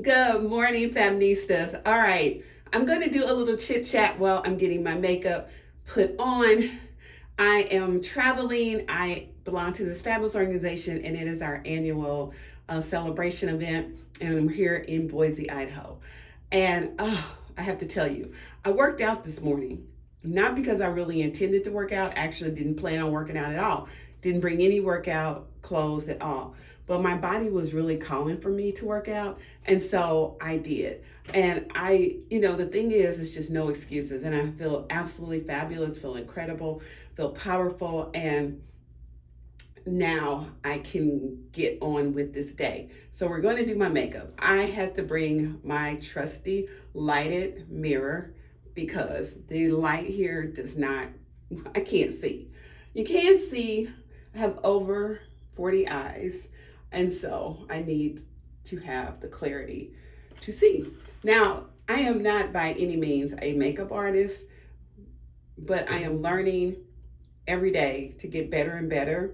Good morning, Fab-nistas. All right, I'm going to do a little chit chat while I'm getting my makeup put on. I am traveling. I belong to this fabulous organization, and it is our annual celebration event. And I'm here in Boise, Idaho. And I have to tell you, I worked out this morning, not because I really intended to work out. Actually, didn't plan on working out at all. Didn't bring any workout clothes at all. But my body was really calling for me to work out. And so I did. And the thing is, it's just no excuses. And I feel absolutely fabulous, feel incredible, feel powerful. And now I can get on with this day. So we're going to do my makeup. I had to bring my trusty lighted mirror because the light here I can't see. You can't see. I have over 40 eyes. And so I need to have the clarity to see. Now, I am not by any means a makeup artist, but I am learning every day to get better and better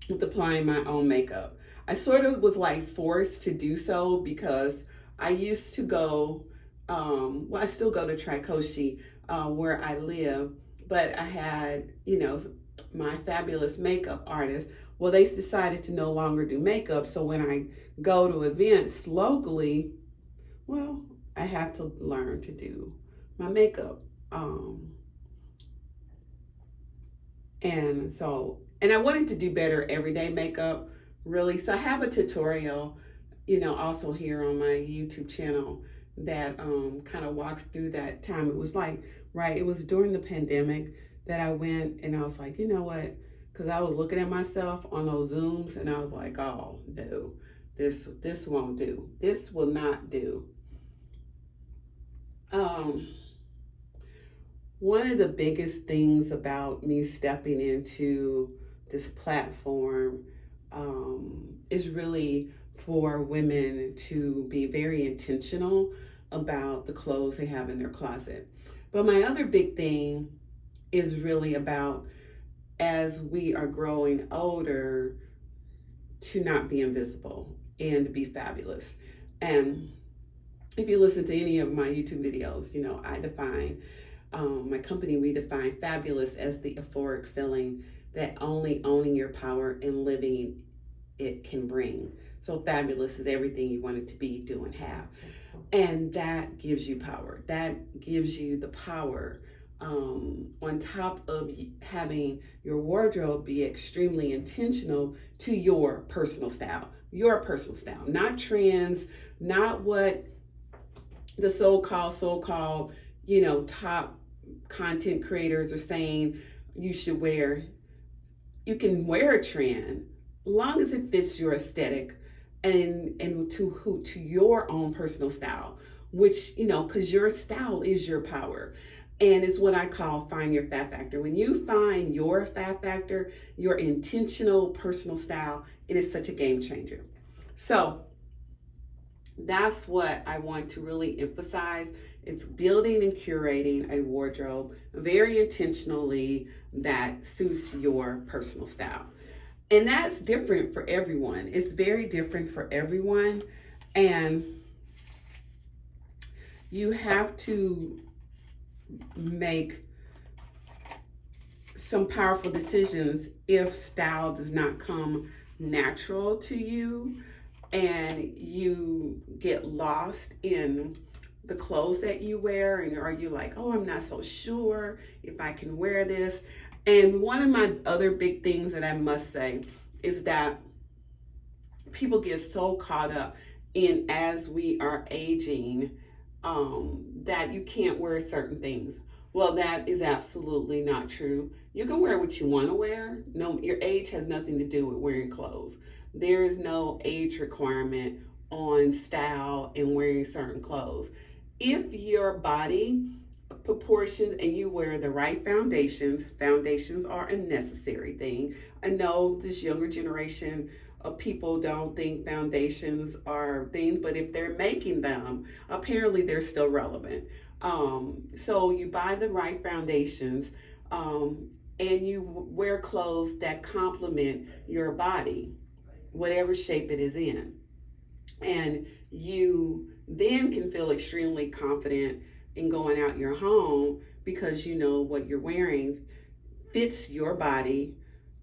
with applying my own makeup. I sort of was like forced to do so because I used to go, I still go to Trikoshi where I live, but I had, my fabulous makeup artist. Well, they decided to no longer do makeup. So when I go to events locally, well, I have to learn to do my makeup. And I wanted to do better everyday makeup, really. So I have a tutorial, also here on my YouTube channel that kind of walks through that time. It was it was during the pandemic that I went and I was like, you know what? Because I was looking at myself on those Zooms and I was like, oh no, this won't do. This will not do. One of the biggest things about me stepping into this platform is really for women to be very intentional about the clothes they have in their closet. But my other big thing is really about, as we are growing older, to not be invisible and to be fabulous. And if you listen to any of my YouTube videos, I define, my company, we define fabulous as the euphoric feeling that only owning your power and living it can bring. So fabulous is everything you want it to be, do, and have. And that gives you power. That gives you the power, on top of having your wardrobe be extremely intentional to your personal style, not trends, not what the so-called, top content creators are saying you should wear. You can wear a trend long as it fits your aesthetic and to your own personal style, which, because your style is your power. And it's what I call find your fab factor. When you find your fab factor, your intentional personal style, it is such a game changer. So that's what I want to really emphasize. It's building and curating a wardrobe very intentionally that suits your personal style. And that's different for everyone. It's very different for everyone. And you have to make some powerful decisions if style does not come natural to you and you get lost in the clothes that you wear, and are you like, oh, I'm not so sure if I can wear this. And one of my other big things that I must say is that people get so caught up in, as we are aging, that you can't wear certain things. Well, that is absolutely not true. You can wear what you want to wear. No, your age has nothing to do with wearing clothes. There is no age requirement on style and wearing certain clothes. If your body proportions and you wear the right foundations are a necessary thing. I know this younger generation of people don't think foundations are things, but if they're making them, apparently they're still relevant. So you buy the right foundations, and you wear clothes that complement your body, whatever shape it is in. And you then can feel extremely confident in going out your home because you know what you're wearing fits your body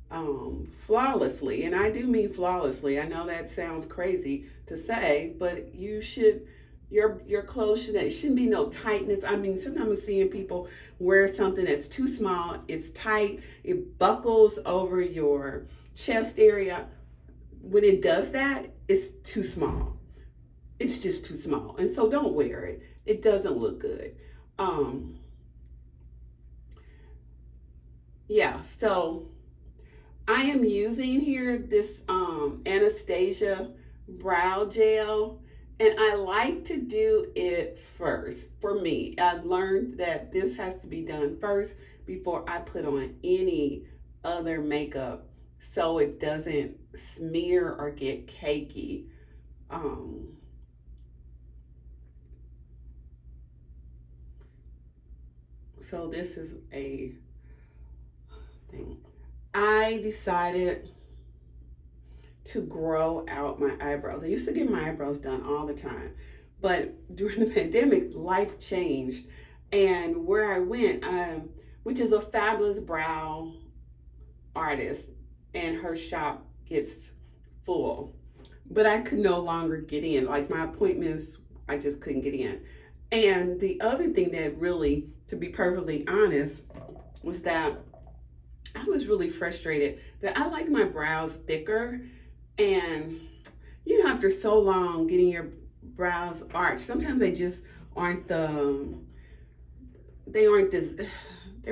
flawlessly. And I do mean flawlessly. I know that sounds crazy to say, but you should, your clothes shouldn't be no tightness. I mean, sometimes I'm seeing people wear something that's too small, it's tight, it buckles over your chest area. When it does that, it's too small. It's just too small. And so don't wear it. It doesn't look good. Yeah, so I am using here this Anastasia brow gel, and I like to do it first. For me, I've learned that this has to be done first before I put on any other makeup so it doesn't smear or get cakey. So this is a thing. I decided to grow out my eyebrows. I used to get my eyebrows done all the time, but during the pandemic, life changed. And where I went, which is a fabulous brow artist, and her shop gets full, but I could no longer get in. Like my appointments, I just couldn't get in. And the other thing that really, to be perfectly honest, was that I was really frustrated that I like my brows thicker, and you know, after so long getting your brows arched, sometimes they just aren't they're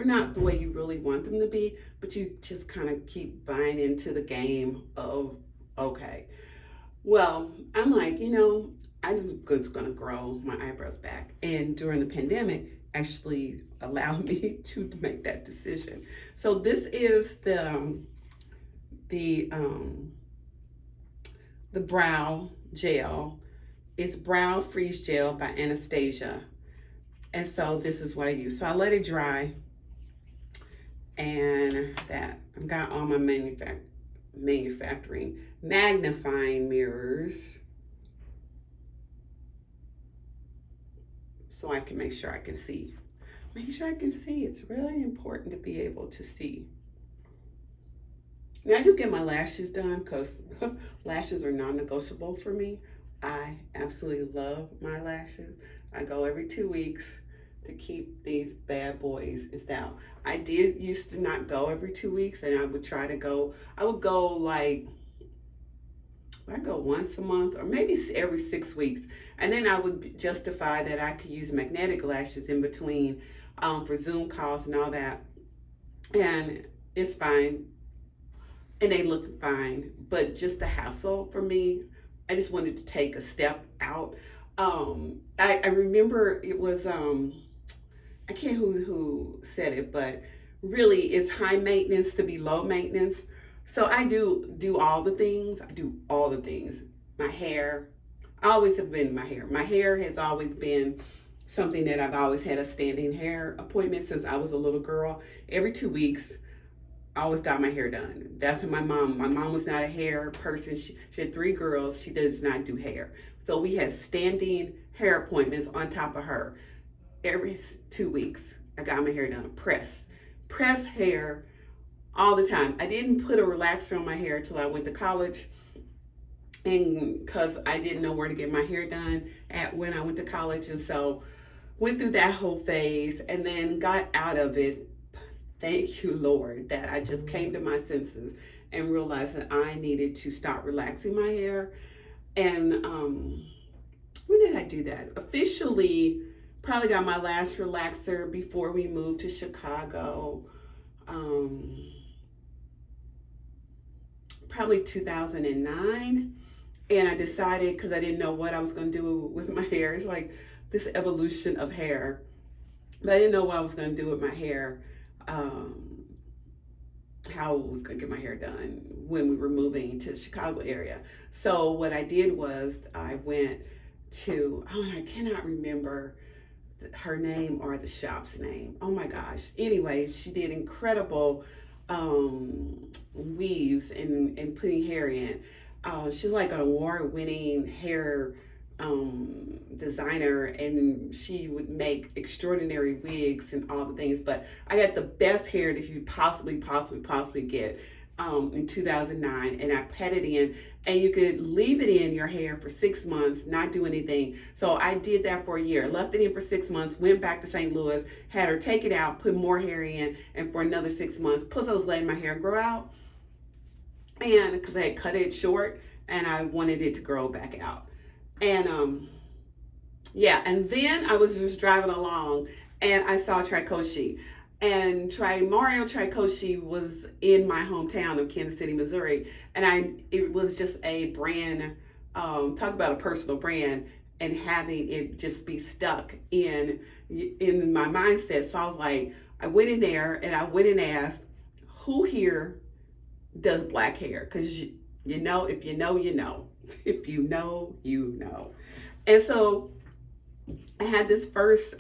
not the way you really want them to be, but you just kind of keep buying into the game of, okay, well, I'm like, you know, I'm just gonna grow my eyebrows back. And during the pandemic, actually allowed me to make that decision. So this is the brow gel. It's Brow Freeze Gel by Anastasia. And so this is what I use. So I let it dry, and that I've got all my manufacturing magnifying mirrors so I can make sure I can see. Make sure I can see. It's really important to be able to see. Now I do get my lashes done because lashes are non-negotiable for me. I absolutely love my lashes. I go every 2 weeks to keep these bad boys down. I did used to not go every 2 weeks, and I would try to go. I would go like, I go once a month or maybe every 6 weeks, and then I would justify that I could use magnetic lashes in between for Zoom calls and all that, and it's fine, and they look fine. But just the hassle for me, I just wanted to take a step out. I remember it was I can't who said it, but really it's high maintenance to be low maintenance. So I do all the things. I do all the things. My hair, I always have been my hair. My hair has always been something that I've always had a standing hair appointment since I was a little girl. Every 2 weeks, I always got my hair done. That's what my mom was not a hair person. She had 3 girls. She does not do hair. So we had standing hair appointments on top of her. Every 2 weeks, I got my hair done. Press hair all the time. I didn't put a relaxer on my hair until I went to college, and because I didn't know where to get my hair done when I went to college, and so went through that whole phase and then got out of it. Thank you, Lord, that I just came to my senses and realized that I needed to stop relaxing my hair. And when did I do that? Officially, probably got my last relaxer before we moved to Chicago. Probably 2009. And I decided, because I didn't know what I was going to do with my hair. It's like this evolution of hair. But I didn't know what I was going to do with my hair. How I was going to get my hair done when we were moving to the Chicago area. So what I did was I went to, I cannot remember her name or the shop's name. Oh my gosh. Anyway, she did incredible weaves and putting hair in. she's like an award-winning hair designer, and she would make extraordinary wigs and all the things. But I got the best hair that you possibly get in 2009, and I pet it in, and you could leave it in your hair for 6 months, not do anything. So I did that for a year, left it in for 6 months, went back to St. Louis, had her take it out, put more hair in, and for another 6 months. Plus I was letting my hair grow out, and because I had cut it short and I wanted it to grow back out. And yeah, and then I was just driving along and I saw Tricoshi. And Mario Tricoshi was in my hometown of Kansas City, Missouri. And it was just a brand, talk about a personal brand, and having it just be stuck in my mindset. So I was like, I went in there and I went and asked, who here does black hair? Because you know, if you know, you know. If you know, you know. And so I had this first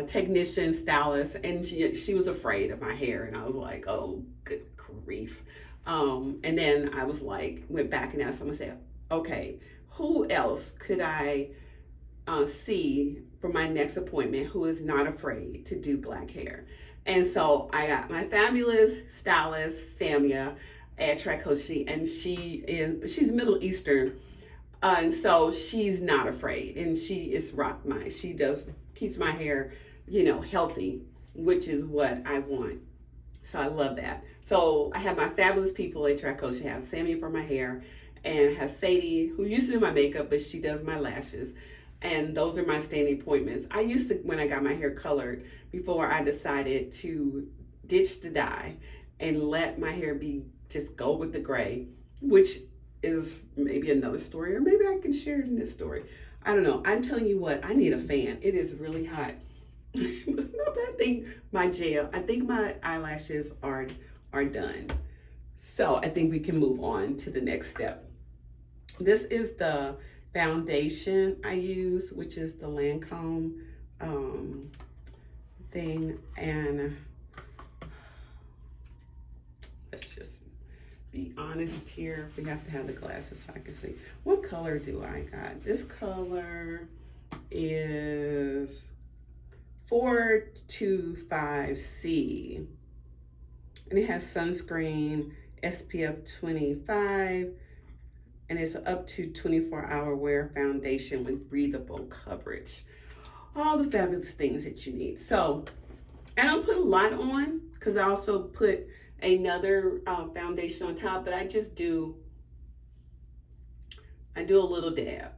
technician stylist, and she was afraid of my hair, and I was like, oh, good grief. And then I was like, went back and asked someone, said, okay, who else could I see for my next appointment who is not afraid to do black hair? And so I got my fabulous stylist, Samia, at Tricoshi, and she's Middle Eastern, and so she's not afraid, and she is rock mine. She keeps my hair, you know, healthy, which is what I want. So I love that. So I have my fabulous people at Tricoshi. I have Sammy for my hair, and I have Sadie, who used to do my makeup, but she does my lashes. And those are my standing appointments. I used to, when I got my hair colored, before I decided to ditch the dye and let my hair just go with the gray, which is maybe another story, or maybe I can share it in this story. I don't know. I'm telling you what, I need a fan. It is really hot. No, but I think my eyelashes are done. So I think we can move on to the next step. This is the foundation I use, which is the Lancome thing. And let's just be honest here. We have to have the glasses so I can see. What color do I got? This color is 425C. And it has sunscreen, SPF 25, and it's up to 24-hour wear foundation with breathable coverage. All the fabulous things that you need. So I don't put a lot on because I also put another foundation on top, but I do a little dab.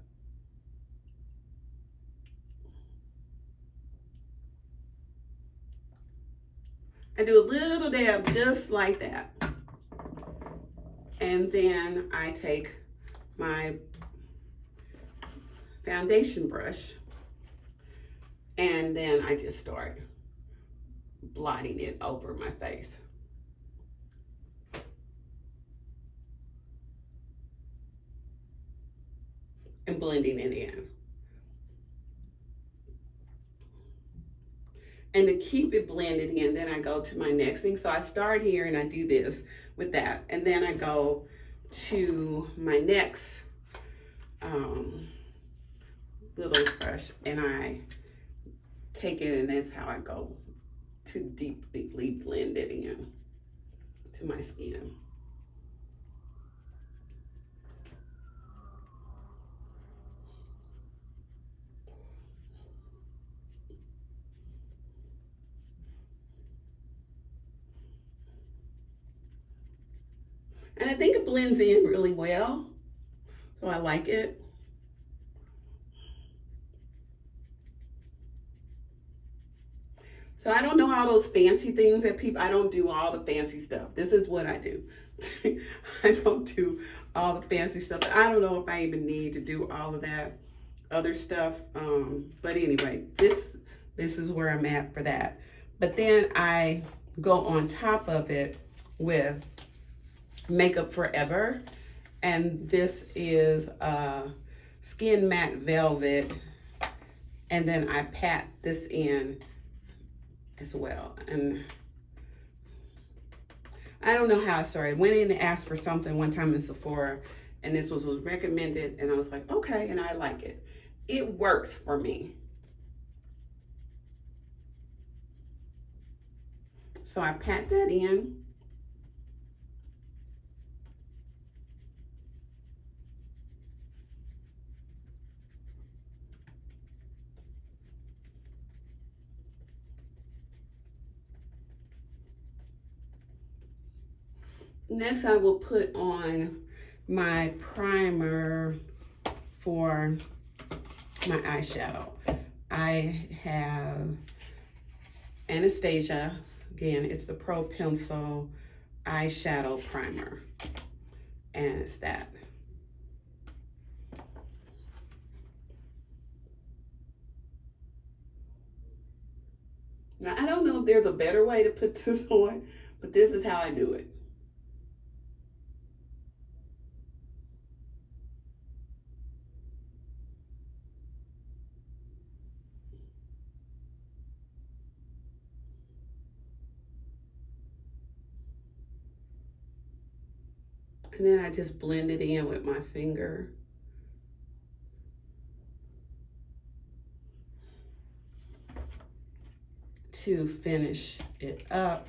I do a little dab just like that. And then I take my foundation brush, and then I just start blotting it over my face. And blending it in. And to keep it blended in, then I go to my next thing. So I start here and I do this with that. And then I go to my next little brush, and I take it, and that's how I go to deeply blend it in to my skin. And I think it blends in really well, so I like it. So I don't know all those fancy things that I don't do all the fancy stuff. This is what I do. I don't do all the fancy stuff. I don't know if I even need to do all of that other stuff. But anyway, this is where I'm at for that. But then I go on top of it with Makeup Forever, and this is Skin Matte Velvet, and then I pat this in as well. And I don't know how I started. Went in and asked for something one time in Sephora, and this was recommended, and I was like, okay, and I like it. It works for me. So I pat that in. Next, I will put on my primer for my eyeshadow. I have Anastasia. Again, it's the Pro Pencil eyeshadow primer, and it's that. Now, I don't know if there's a better way to put this on, but this is how I do it. And then I just blend it in with my finger. To finish it up.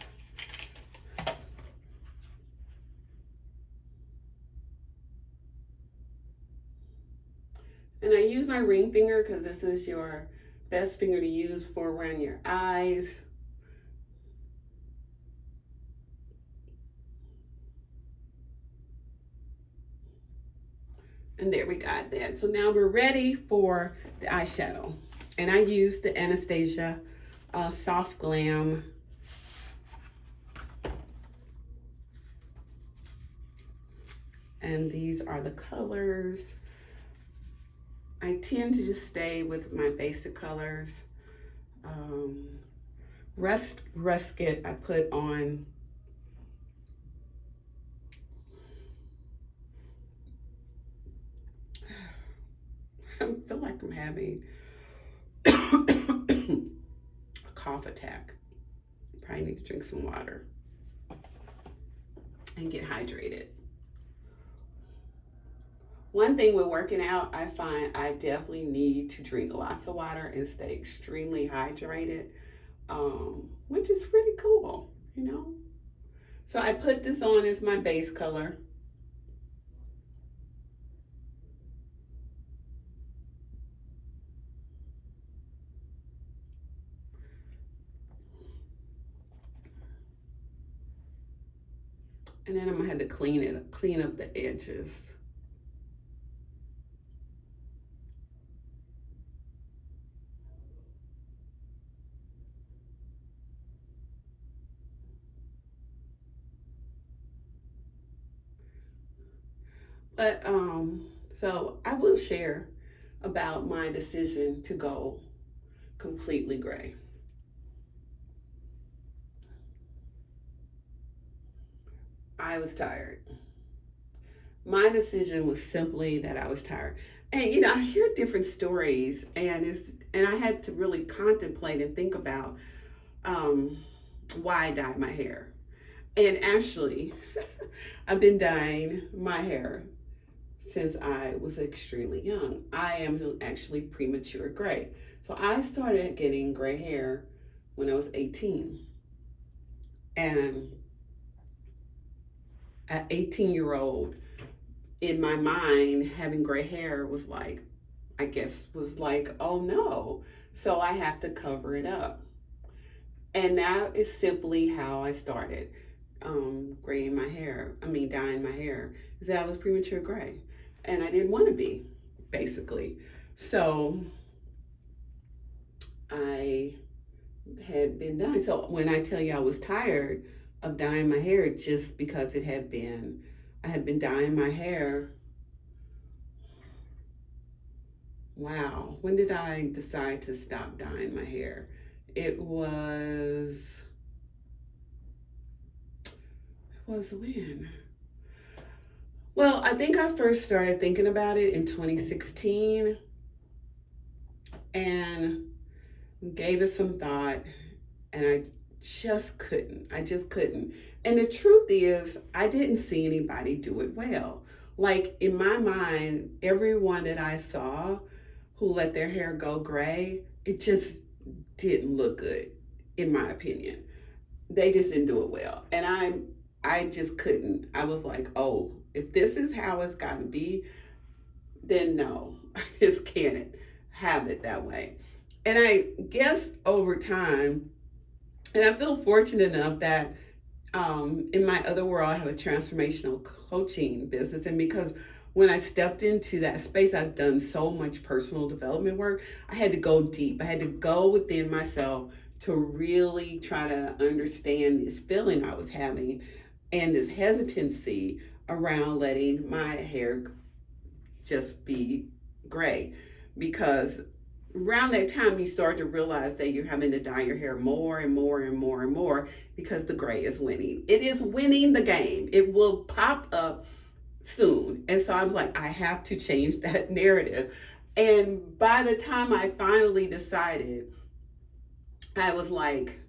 And I use my ring finger because this is your best finger to use for around your eyes. And there we got that. So now we're ready for the eyeshadow. And I use the Anastasia Soft Glam. And these are the colors. I tend to just stay with my basic colors. Rusket I put on. I feel like I'm having a cough attack. Probably need to drink some water and get hydrated. One thing with working out, I find I definitely need to drink lots of water and stay extremely hydrated, which is pretty cool, you know? So I put this on as my base color. And then I'm gonna have to clean up the edges. But so I will share about my decision to go completely gray. I was tired. My decision was simply that I was tired. And you know, I hear different stories, and I had to really contemplate and think about why I dyed my hair. And actually, I've been dyeing my hair since I was extremely young. I am actually premature gray. So I started getting gray hair when I was 18. And an 18-year-old, in my mind, having gray hair was like, I guess was like, oh no. So I have to cover it up. And that is simply how I started dyeing my hair, is that I was premature gray. And I didn't want to be, basically. So I had been dyeing. So when I tell you I was tired of dyeing my hair, just because I had been dyeing my hair. Wow, when did I decide to stop dyeing my hair? It was when? Well, I think I first started thinking about it in 2016 and gave it some thought, and I just couldn't. I just couldn't. And the truth is, I didn't see anybody do it well. Like in my mind, everyone that I saw who let their hair go gray, it just didn't look good, in my opinion. They just didn't do it well. And I just couldn't. I was like, oh, if this is how it's got to be, then no, I just can't have it that way. And I guess over time, and I feel fortunate enough that in my other world, I have a transformational coaching business. And because when I stepped into that space, I've done so much personal development work. I had to go deep. I had to go within myself to really try to understand this feeling I was having and this hesitancy around letting my hair just be gray. Because around that time, you start to realize that you're having to dye your hair more and more and more and more because the gray is winning. It is winning the game. It will pop up soon. And so I was like, I have to change that narrative. And by the time I finally decided, I was like,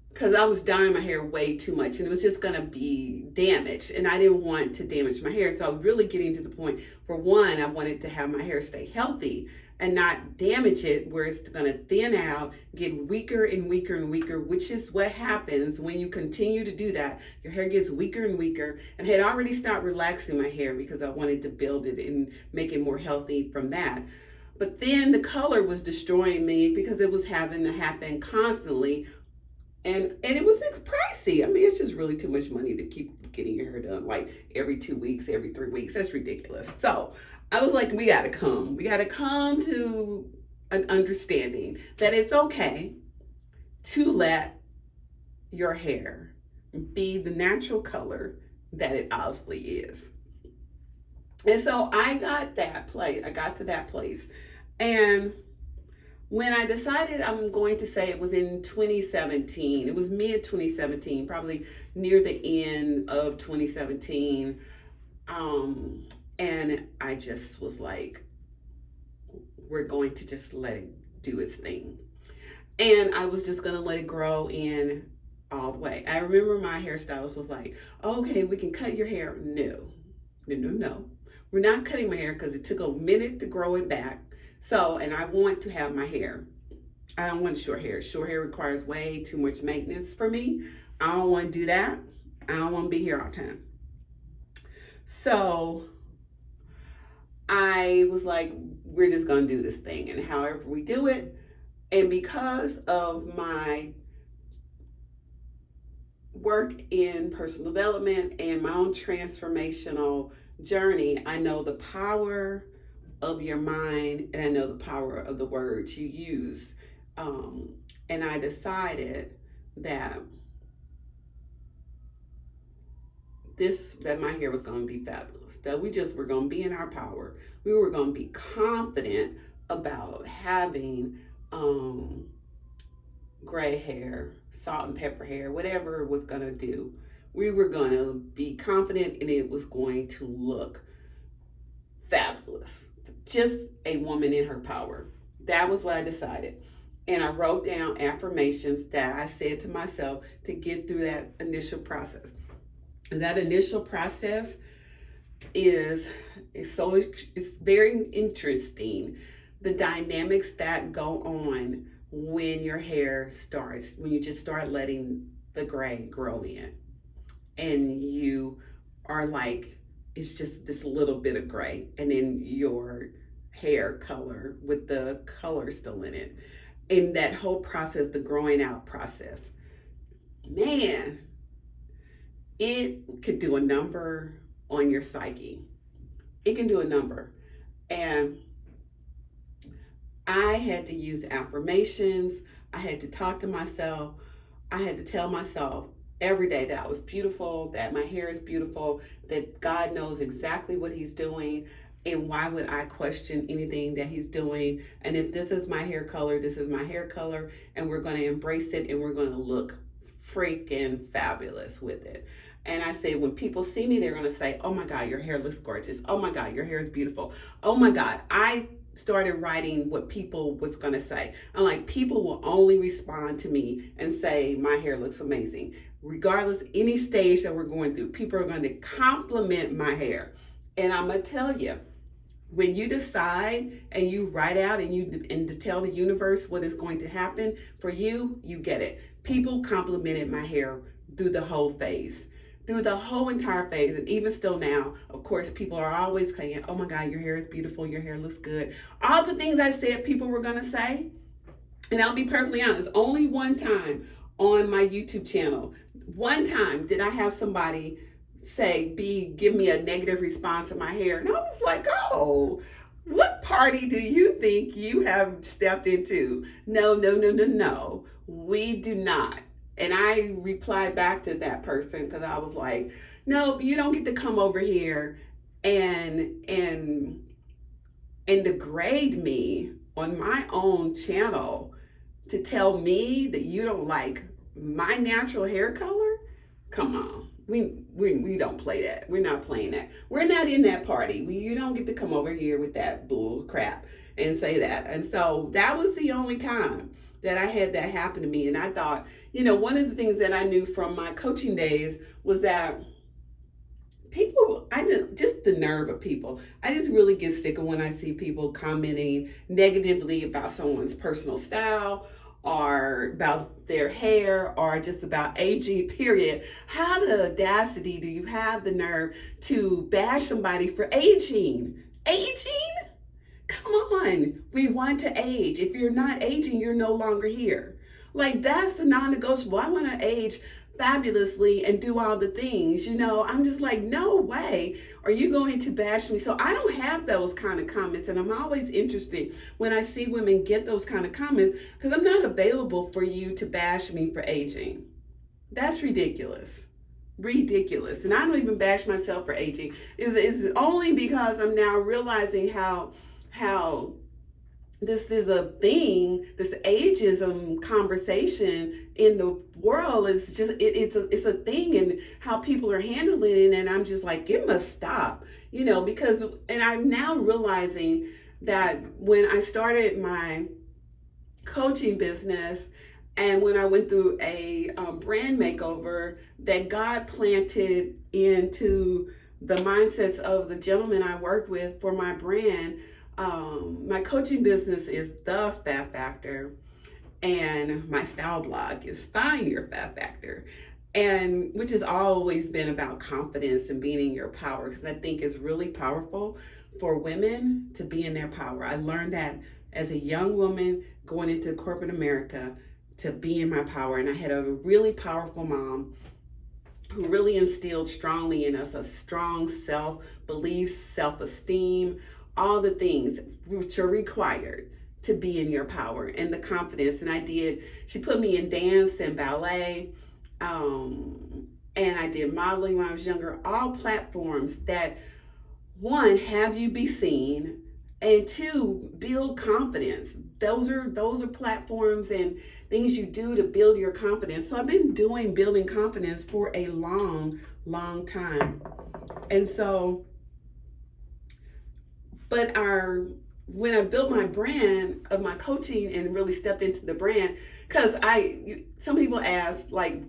because I was dyeing my hair way too much and it was just going to be damaged and I didn't want to damage my hair. So I was really getting to the point where one, I wanted to have my hair stay healthy and not damage it where it's going to thin out, get weaker and weaker and weaker, which is what happens when you continue to do that. Your hair gets weaker and weaker. And I had already stopped relaxing my hair because I wanted to build it and make it more healthy from that. But then the color was destroying me because it was having to happen constantly. And it was pricey. I mean, it's just really too much money to keep getting your hair done like every 2 weeks, every 3 weeks. That's ridiculous. So I was like, we got to come to an understanding that it's okay to let your hair be the natural color that it obviously is. And so I got to that place. And when I decided, I'm going to say it was in 2017, it was mid 2017, probably near the end of 2017. And I just was like, we're going to just let it do its thing. And I was just going to let it grow in all the way. I remember my hairstylist was like, okay, we can cut your hair. No. We're not cutting my hair because it took a minute to grow it back. So, and I want to have my hair. I don't want short hair. Short hair requires way too much maintenance for me. I don't want to do that. I don't want to be here all the time. So I was like, we're just going to do this thing. And however we do it, and because of my work in personal development and my own transformational journey, I know the power of your mind and I know the power of the words you use. And I decided that my hair was going to be fabulous, that we just were going to be in our power. We were going to be confident about having gray hair, salt and pepper hair, whatever it was going to do. We were going to be confident and it was going to look fabulous. Just a woman in her power. That was what I decided. And I wrote down affirmations that I said to myself to get through that initial process. And that initial process it's very interesting. The dynamics that go on when your hair starts, when you just start letting the gray grow in. And you are like, it's just this little bit of gray, and then your hair color with the color still in it. And that whole process, the growing out process, man, it could do a number on your psyche. It can do a number. And I had to use affirmations. I had to talk to myself. I had to tell myself every day that I was beautiful, that my hair is beautiful, that God knows exactly what he's doing. And why would I question anything that he's doing? And if this is my hair color, this is my hair color, and we're going to embrace it and we're going to look freaking fabulous with it. And I say, when people see me, they're going to say, oh my God, your hair looks gorgeous. Oh my God, your hair is beautiful. Oh my God, I started writing what people was going to say. I'm like, people will only respond to me and say, my hair looks amazing. Regardless, any stage that we're going through, people are going to compliment my hair. And I'm going to tell you, when you decide and you write out and to tell the universe what is going to happen for you, you get it. People complimented my hair through the whole phase, through the whole entire phase. And even still now, of course, people are always saying, oh my God, your hair is beautiful. Your hair looks good. All the things I said people were going to say. And I'll be perfectly honest, only one time on my YouTube channel, one time did I have somebody give me a negative response to my hair. And I was like, oh, what party do you think you have stepped into? No, we do not. And I replied back to that person because I was like, no, you don't get to come over here and degrade me on my own channel to tell me that you don't like my natural hair color. Come on. We don't play that. We're not playing that. We're not in that party. You don't get to come over here with that bull crap and say that. And so that was the only time that I had that happen to me. And I thought, one of the things that I knew from my coaching days was that just the nerve of people. I just really get sick of when I see people commenting negatively about someone's personal style or about their hair or just about aging, period. How the audacity do you have the nerve to bash somebody for aging? Aging? Come on, we want to age. If you're not aging, you're no longer here. Like, that's a non-negotiable. I want to age fabulously and do all the things, I'm just like, no way are you going to bash me. So I don't have those kind of comments, and I'm always interested when I see women get those kind of comments, because I'm not available for you to bash me for aging. That's ridiculous. And I don't even bash myself for aging. It's only because I'm now realizing how this is a thing, this ageism conversation in the world is just, it's a thing, and how people are handling it. And I'm just like, it must stop, because, and I'm now realizing that when I started my coaching business and when I went through a brand makeover, that God planted into the mindsets of the gentlemen I work with for my brand. My coaching business is the Fab Factor, and my style blog is Find Your Fab Factor, and which has always been about confidence and being in your power, because I think it's really powerful for women to be in their power. I learned that as a young woman going into corporate America, to be in my power, and I had a really powerful mom who really instilled strongly in us a strong self-belief, self-esteem, all the things which are required to be in your power, and the confidence. And she put me in dance and ballet, and I did modeling when I was younger, all platforms that, one, have you be seen, and two, build confidence. Those are platforms and things you do to build your confidence. So I've been doing building confidence for a long time. And so, but when I built my brand of my coaching and really stepped into the brand, because some people ask, like,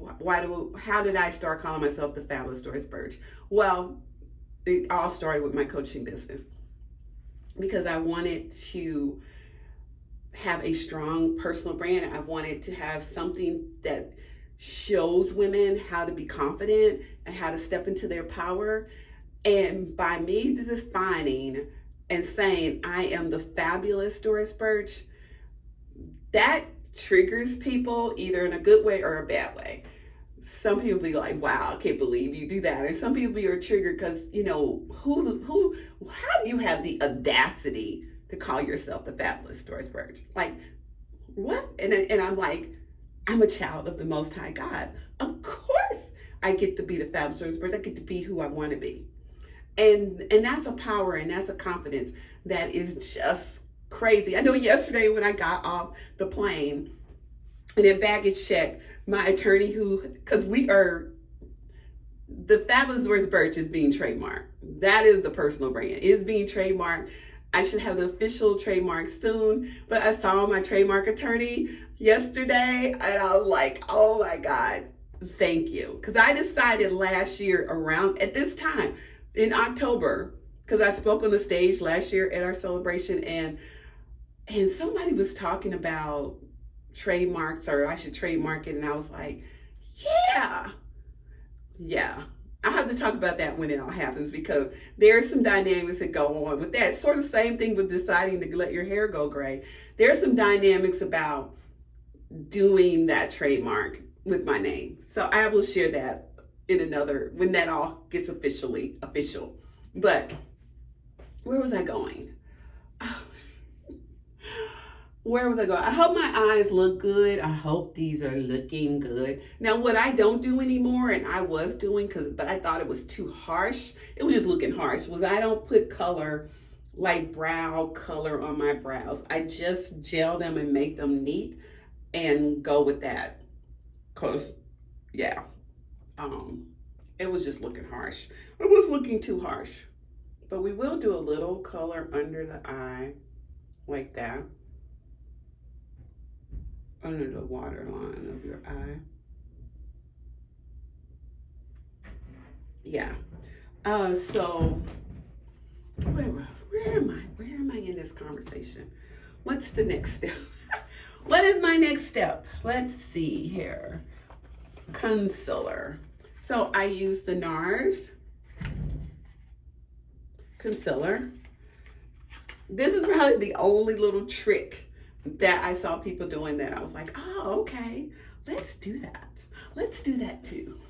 how did I start calling myself the Fabulous Dorris Burch? Well, it all started with my coaching business, because I wanted to have a strong personal brand. I wanted to have something that shows women how to be confident and how to step into their power. And by me defining and saying I am the Fabulous Dorris Burch, that triggers people either in a good way or a bad way. Some people be like, wow, I can't believe you do that. And some people are triggered because, how do you have the audacity to call yourself the Fabulous Dorris Burch? Like, what? And I'm like, I'm a child of the Most High God. Of course I get to be the Fabulous Dorris Burch. I get to be who I want to be. And that's a power and that's a confidence that is just crazy. I know yesterday when I got off the plane and in baggage check, my attorney because the Fabulous Dorris Burch is being trademarked. That is the personal brand. It is being trademarked. I should have the official trademark soon, but I saw my trademark attorney yesterday and I was like, oh my God, thank you. Because I decided last year around at this time in October, because I spoke on the stage last year at our celebration, and somebody was talking about trademarks, or I should trademark it, and I was like, yeah. I'll have to talk about that when it all happens, because there are some dynamics that go on with that. Sort of same thing with deciding to let your hair go gray. There's some dynamics about doing that trademark with my name. So I will share that in another, when that all gets officially official. But where was I going? Where was I going? I hope my eyes look good. I hope these are looking good. Now, what I don't do anymore, and I was doing, but I thought it was too harsh. It was just looking harsh. Was I don't put color, like brow color on my brows. I just gel them and make them neat and go with that. Cause yeah, it was just looking harsh. It was looking too harsh. But we will do a little color under the eye, like that. Under the waterline of your eye. Yeah. So where am I? Where am I in this conversation? What's the next step? What is my next step? Let's see here. Concealer. So I use the NARS concealer. This is probably the only little trick that I saw people doing that I was like, oh, okay, let's do that. Let's do that too.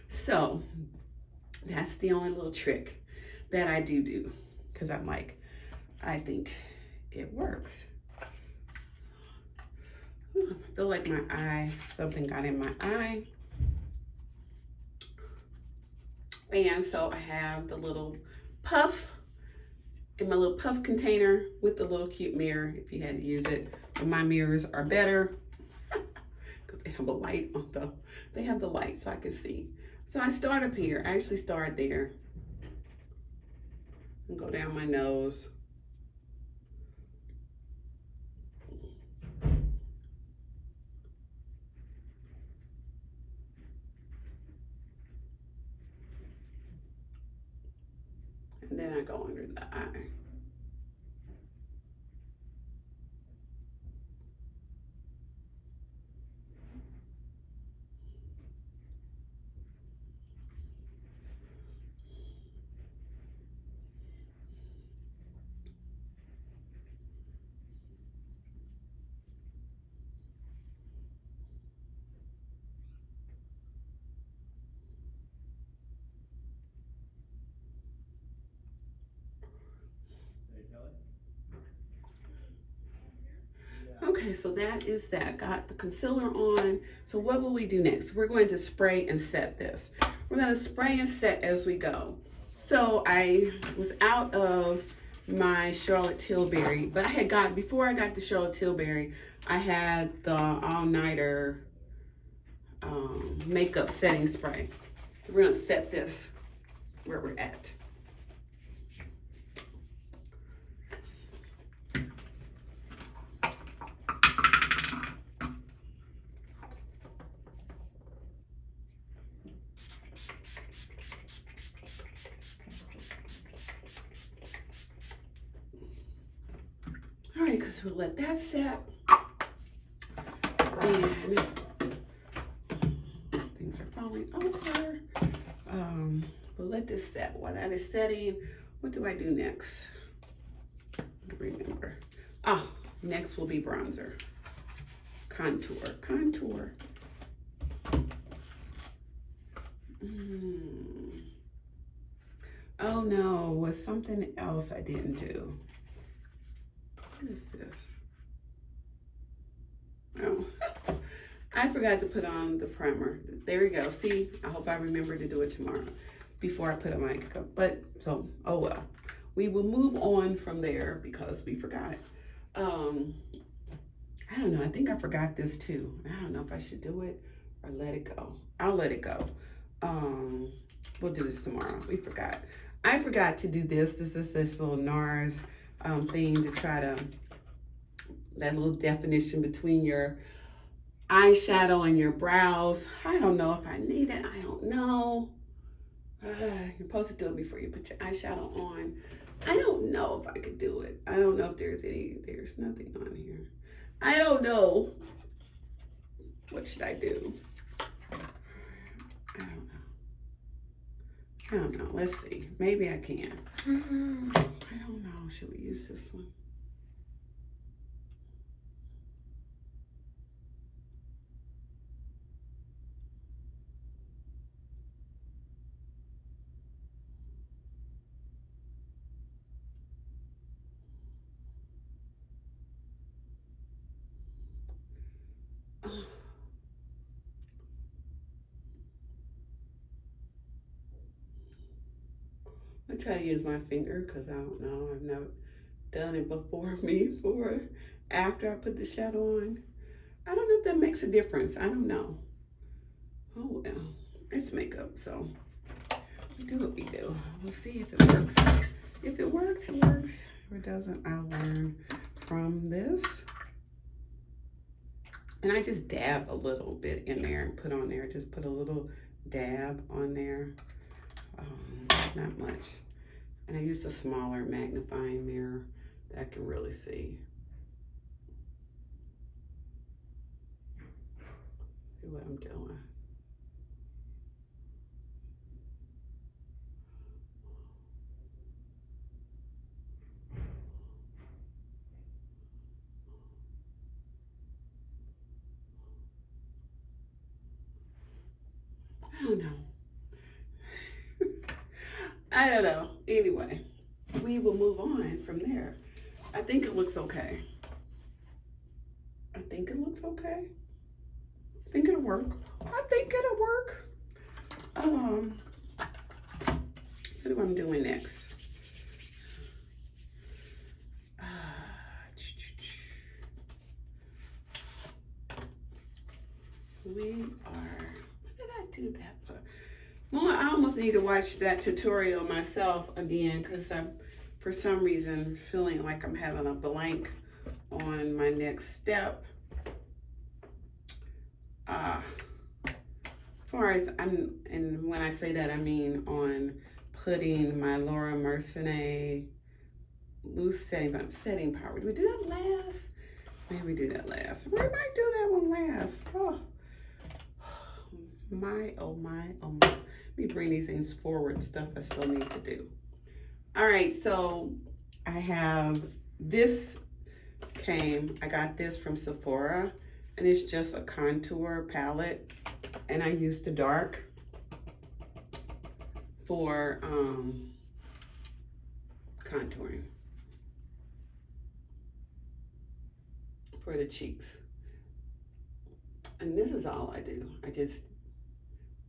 So that's the only little trick that I do, because I'm like, I think it works. I feel like my eye, something got in my eye. And so I have the little puff in my little puff container with the little cute mirror, if you had to use it. But my mirrors are better because they have a light on the, they have the light so I can see. So I start up here. I actually start there and go down my nose. And then I go under the eye. Okay, so that is that. Got the concealer on. So what will we do next? We're going to spray and set this. We're going to spray and set as we go. So I was out of my Charlotte Tilbury, but I had got, before I got to Charlotte Tilbury, I had the all-nighter makeup setting spray. We're going to set this where we're at. All right, because we'll let that set. And things are falling over. We'll let this set. While that is setting, what do I do next? Remember. Next will be bronzer. Contour. Contour. Oh no, was something else I didn't do. What is this? Oh, I forgot to put on the primer. There we go. See, I hope I remember to do it tomorrow. before I put on my makeup. But so, oh well. We will move on from there because we forgot. I don't know. I think I forgot this too. I don't know if I should do it or let it go. I'll let it go. We'll do this tomorrow. We forgot. I forgot to do this. This is this little NARS thing to try to, that little definition between your eyeshadow and your brows. I don't know if I need it. I don't know. You're supposed to do it before you put your eyeshadow on. I don't know if I could do it. I don't know if there's nothing on here. I don't know. What should I do? I don't know. Let's see. Maybe I can. I don't know. Should we use this one? I try to use my finger because I don't know. I've never done it before after I put the shadow on. I don't know if that makes a difference. I don't know. Oh well, it's makeup, so we do what we do. We'll see if it works. If it works, it works. If it doesn't, I'll learn from this. And I just dab a little bit in there and put on there. Just put a little dab on there. Not much. And I used a smaller magnifying mirror that I can really see. See what I'm doing. I don't know. I don't know. Anyway, we will move on from there. I think it looks okay. I think it looks okay. I think it'll work. I think it'll work. What am I doing next? We are, what did I do that for? Well, I almost need to watch that tutorial myself again because I'm, for some reason, feeling like I'm having a blank on my next step. As far as and when I say that, I mean on putting my Laura Mercier loose setting powder. Did we do that last? Maybe we do that last. We might do that one last. Oh my, oh my, oh my. Let me bring these things forward, stuff I still need to do. All right, so I have this I got this from Sephora, and it's just a contour palette, and I used the dark for contouring for the cheeks. And this is all I do. I just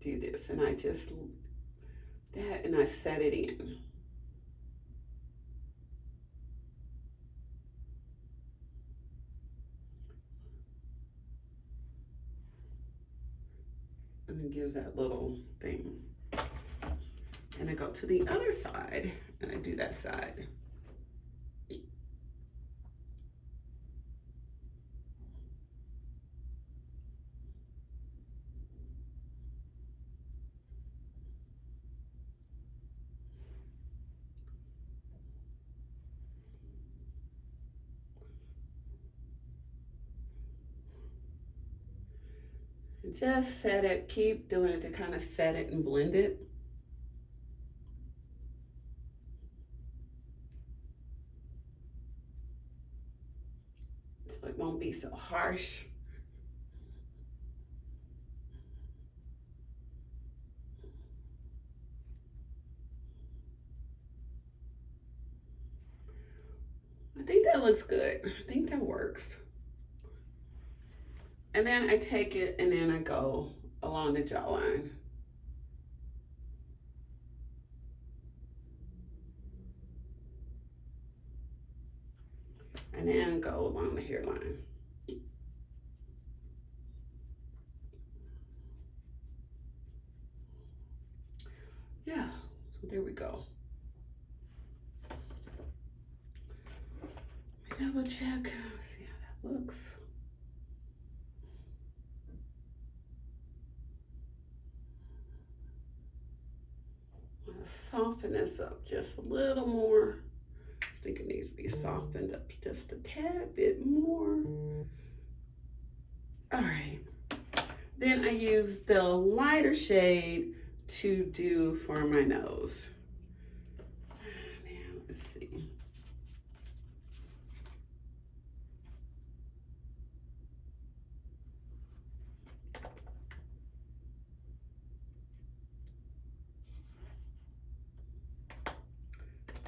do this, and I just and I set it in. And it gives that little thing. And I go to the other side, and I do that side. Just set it, keep doing it to kind of set it and blend it. So it won't be so harsh. I think that looks good. I think that works. And then I take it and then I go along the jawline. and then go along the hairline. Yeah, so there we go. Double check, see how that looks. I'm gonna soften this up just a little more. I think it needs to be softened up just a tad bit more. All right, then I use the lighter shade to do for my nose. Now, let's see.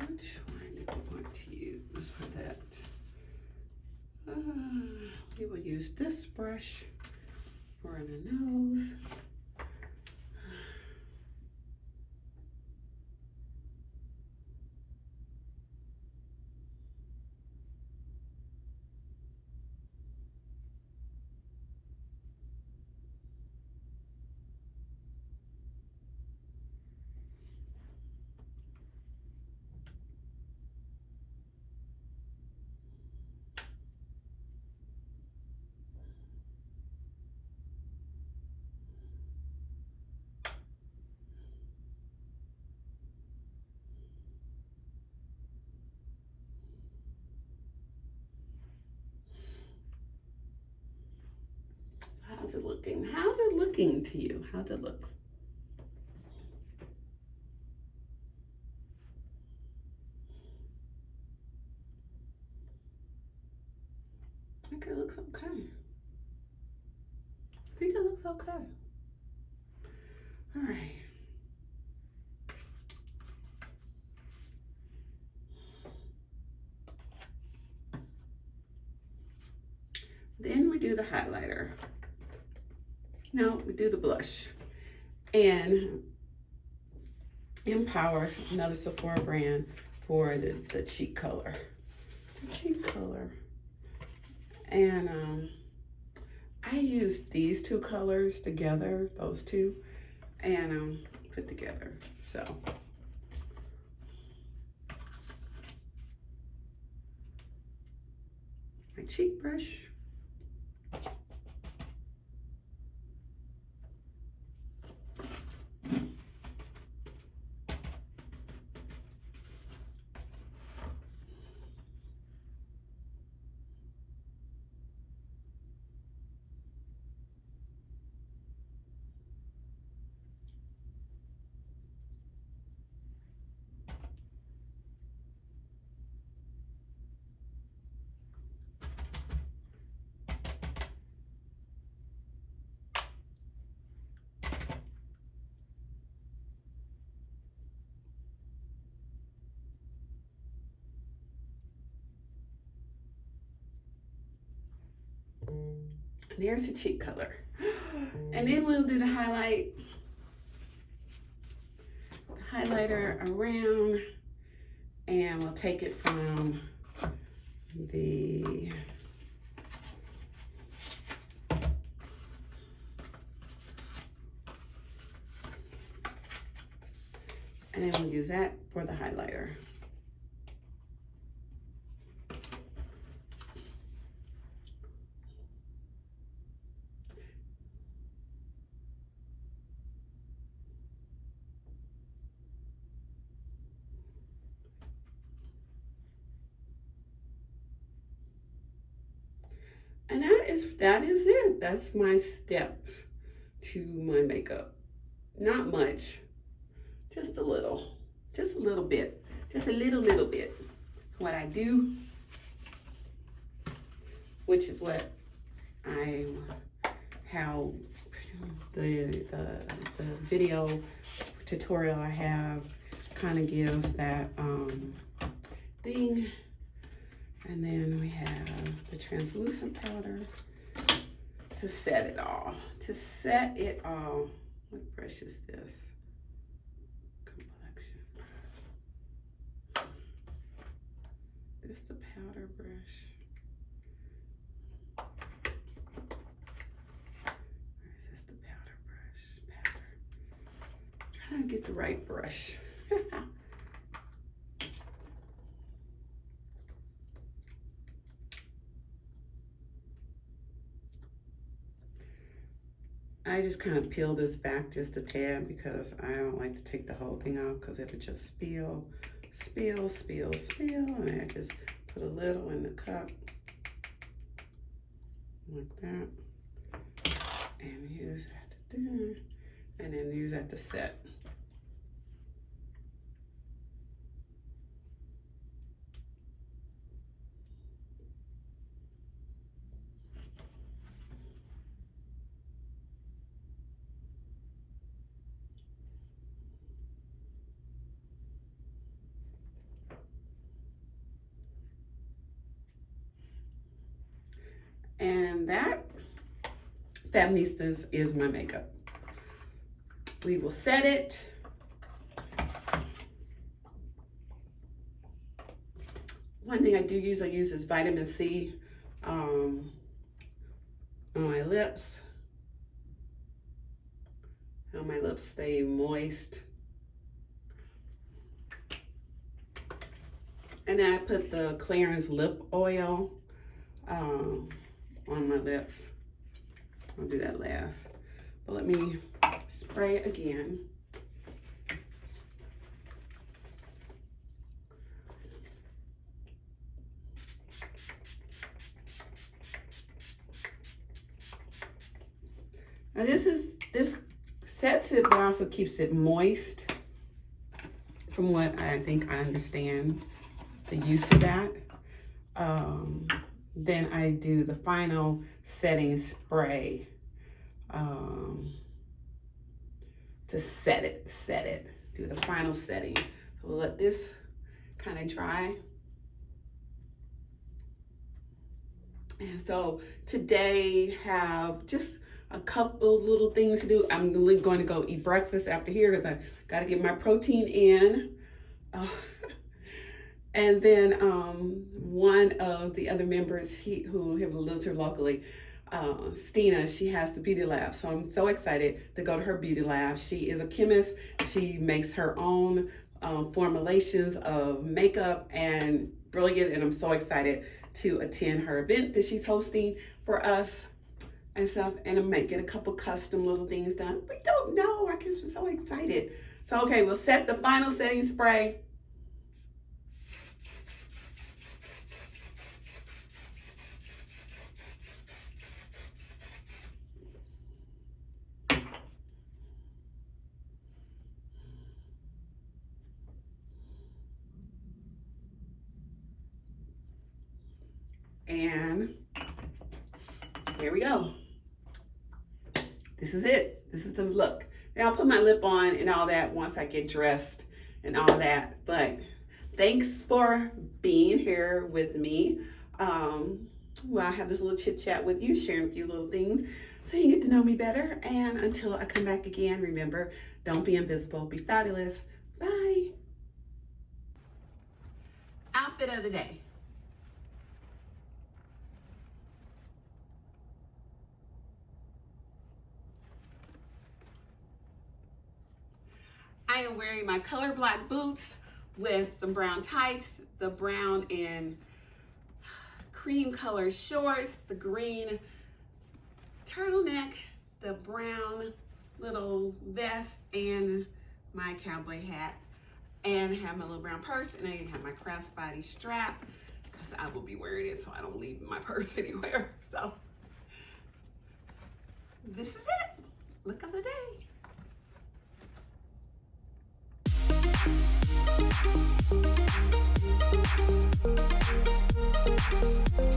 Which one do we want to use for that? We will use this brush for the nose. How's it looking? How's it looking to you? How's it look? I think it looks okay. I think it looks okay. All right. Then we do the highlighter. No, we do the blush. And Empower, another Sephora brand, for the cheek color. The cheek color. And I used these two colors together, those two, and put together. So my cheek brush. And there's the cheek color. And then we'll do the highlighter around, and we'll take it from the and then we'll use that for the highlighter. And that is it. That's my step to my makeup. Not much, just a little bit, just a little bit. What I do, which is how the video tutorial I have kind of gives that thing. And then we have the translucent powder to set it all. What brush is this? Complexion. This is the powder brush. get the right brush. I just kind of peel this back just a tad because I don't like to take the whole thing out because it'll just spill, and I just put a little in the cup like that, and use that to do, and then use that to set. And that, Fab-nistas, is my makeup. We will set it. One thing I do usually use is vitamin C on my lips. How my lips stay moist. And then I put the Clarins lip oil on my lips. I'll do that last. But let me spray it again. Now this sets it, but also keeps it moist. From what I think I understand the use of that. Then I do the final setting spray to set it. Do the final setting. We'll let this kind of dry. And so today have just a couple little things to do. I'm going to go eat breakfast after here because I got to get my protein in. And then one of the other members who lives here locally, Stina, she has the beauty lab. So I'm so excited to go to her beauty lab. She is a chemist. She makes her own formulations of makeup and brilliant. And I'm so excited to attend her event that she's hosting for us and stuff. And I might get a couple custom little things done. We don't know. I just was so excited. So, okay, we'll set the final setting spray. And here we go. This is it. This is the look. Then I'll put my lip on and all that once I get dressed and all that. But thanks for being here with me. Well, I have this little chit chat with you, sharing a few little things so you get to know me better. And until I come back again, remember, don't be invisible, be fabulous. Bye. Outfit of the day. I am wearing my color black boots with some brown tights, the brown and cream color shorts, the green turtleneck, the brown little vest, and my cowboy hat, and have my little brown purse, and I have my crossbody strap because I will be wearing it so I don't leave my purse anywhere. So this is it. Look of the day. Thank you.